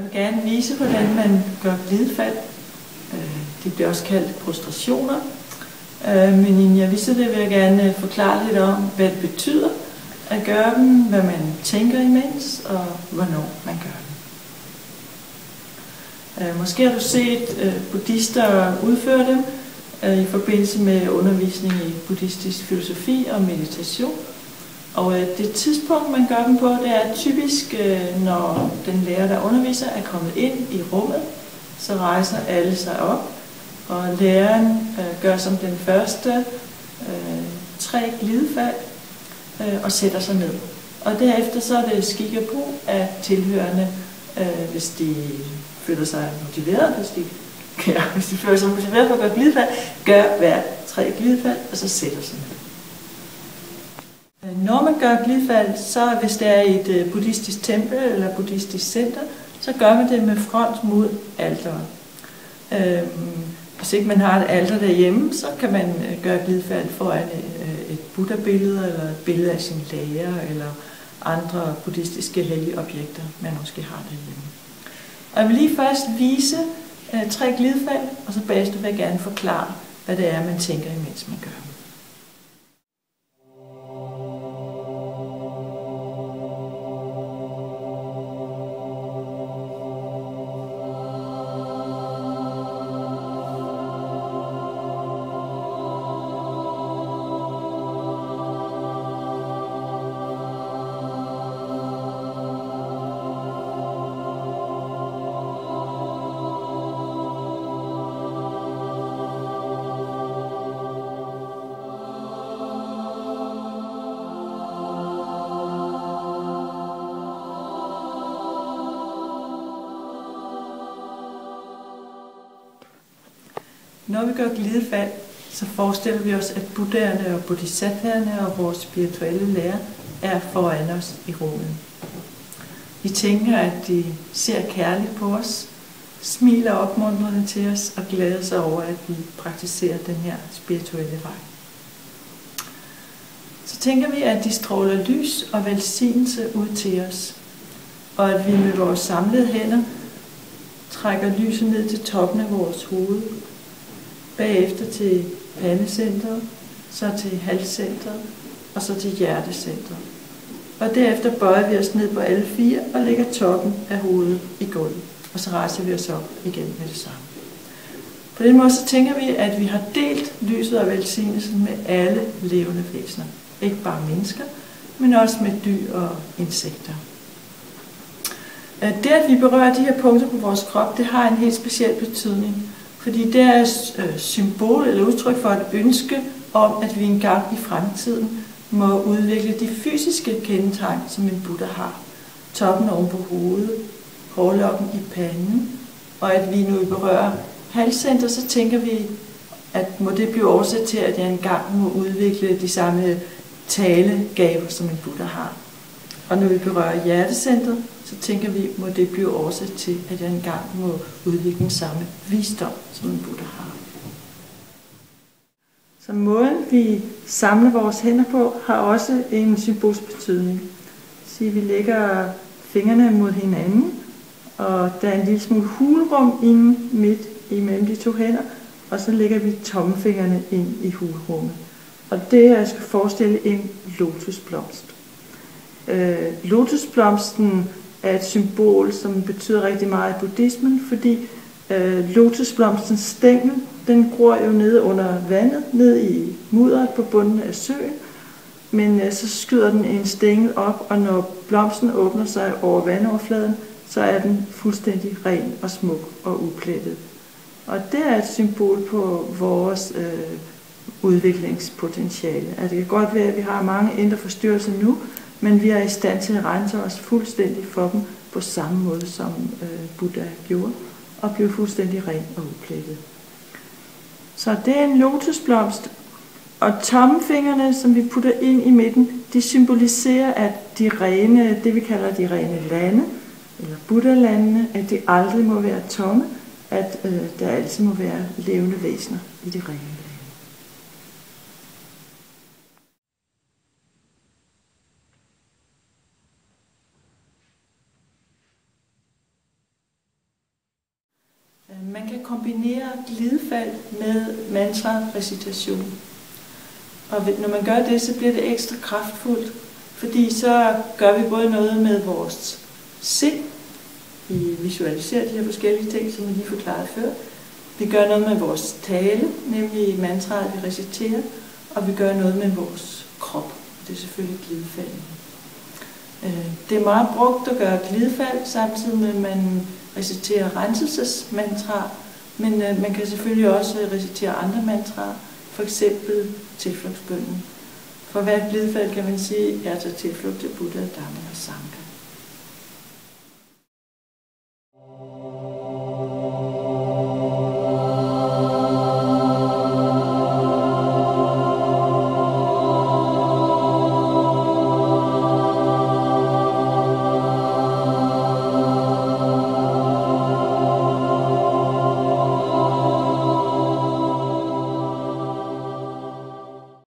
Jeg vil gerne vise, hvordan man gør glidefald. Det bliver også kaldt prostrationer. Men inden jeg viser det, vil jeg gerne forklare lidt om, hvad det betyder at gøre dem, hvad man tænker imens, og hvornår man gør dem. Måske har du set buddhister udføre dem i forbindelse med undervisning i buddhistisk filosofi og meditation. Og det tidspunkt, man gør dem på, det er typisk, når den lærer, der underviser, er kommet ind i rummet. Så rejser alle sig op, og læreren gør som den første 3 glidefald og sætter sig ned. Og derefter så er det skik og brug af tilhørende, hvis de føler sig motiveret, hvis de føler sig motiveret for at gøre glidefald, gør hver 3 glidefald, og så sætter sig ned. Når man gør glidefald, så hvis det er i et buddhistisk tempel eller buddhistisk center, så gør man det med front mod alteret. Hvis ikke man har et alter derhjemme, så kan man gøre glidefald foran et buddha-billede eller et billede af sin lærer eller andre buddhistiske hellige objekter, man måske har derhjemme. Og jeg vil lige først vise 3 glidefald, og så bagefter vil jeg gerne forklare, hvad det er, man tænker, imens man gør dem. Når vi gør glidefald, så forestiller vi os, at buddhaerne og bodhisattverne og vores spirituelle lærer er foran os i rummet. Vi tænker, at de ser kærligt på os, smiler opmuntrende til os og glæder sig over, at vi praktiserer den her spirituelle vej. Så tænker vi, at de stråler lys og velsignelse ud til os, og at vi med vores samlede hænder trækker lyset ned til toppen af vores hoved, bagefter til pandecentret, så til halscentret og så til hjertecentret. Og derefter bøjer vi os ned på alle 4 og lægger toppen af hovedet i gulvet. Og så rejser vi os op igen med det samme. På den måde så tænker vi, at vi har delt lyset og velsignelsen med alle levende væsener. Ikke bare mennesker, men også med dyr og insekter. Det, at vi berører de her punkter på vores krop, det har en helt speciel betydning. Fordi det er et symbol eller udtryk for et ønske om, at vi engang i fremtiden må udvikle de fysiske kendetegn, som en buddha har. Toppen oven på hovedet, hårlokken i panden, og at vi nu berører halscenter, så tænker vi, at må det blive årsag til, at jeg engang må udvikle de samme talegaver, som en buddha har. Og når vi berører hjertecentret, så tænker vi, må det blive årsag til, at jeg engang må udvikle den samme visdom, som en buddha har. Så måden, vi samler vores hænder på, har også en symbolsk betydning. Så vi lægger fingrene mod hinanden, og der er en lille smule hulrum inde midt imellem de 2 hænder, og så lægger vi tommelfingrene ind i hulrummet. Og det skal forestille en lotusblomst. Lotusblomsten er et symbol, som betyder rigtig meget i buddhismen, fordi lotusblomstens stængel, den gror jo nede under vandet, ned i mudderet på bunden af søen, men så skyder den en stængel op, og når blomsten åbner sig over vandoverfladen, så er den fuldstændig ren og smuk og uplettet. Og det er et symbol på vores udviklingspotentiale. Altså, det kan godt være, at vi har mange indre forstyrrelser nu, men vi er i stand til at rense os fuldstændig for dem på samme måde, som Buddha gjorde, og blive fuldstændig ren og uplettet. Så det er en lotusblomst, og tommelfingrene, som vi putter ind i midten, de symboliserer, at de rene, det vi kalder de rene lande, eller Buddha-landene, at de aldrig må være tomme, at der altid må være levende væsener i de rene lande. Man kan kombinere glidefald med mantra-recitation. Og når man gør det, så bliver det ekstra kraftfuldt, fordi så gør vi både noget med vores sind. Vi visualiserer de her forskellige ting, som vi lige forklarede før. Vi gør noget med vores tale, nemlig mantraet, vi reciterer, og vi gør noget med vores krop. Det er selvfølgelig glidefald. Det er meget brugt at gøre glidefald, samtidig med at man reciterer renselsesmantra, men man kan selvfølgelig også recitere andre mantraer, for eksempel tilflugtsbønnen. For hvert glidefald kan man sige, jeg tager tilflugt til Buddha, Dhamma og Sangha.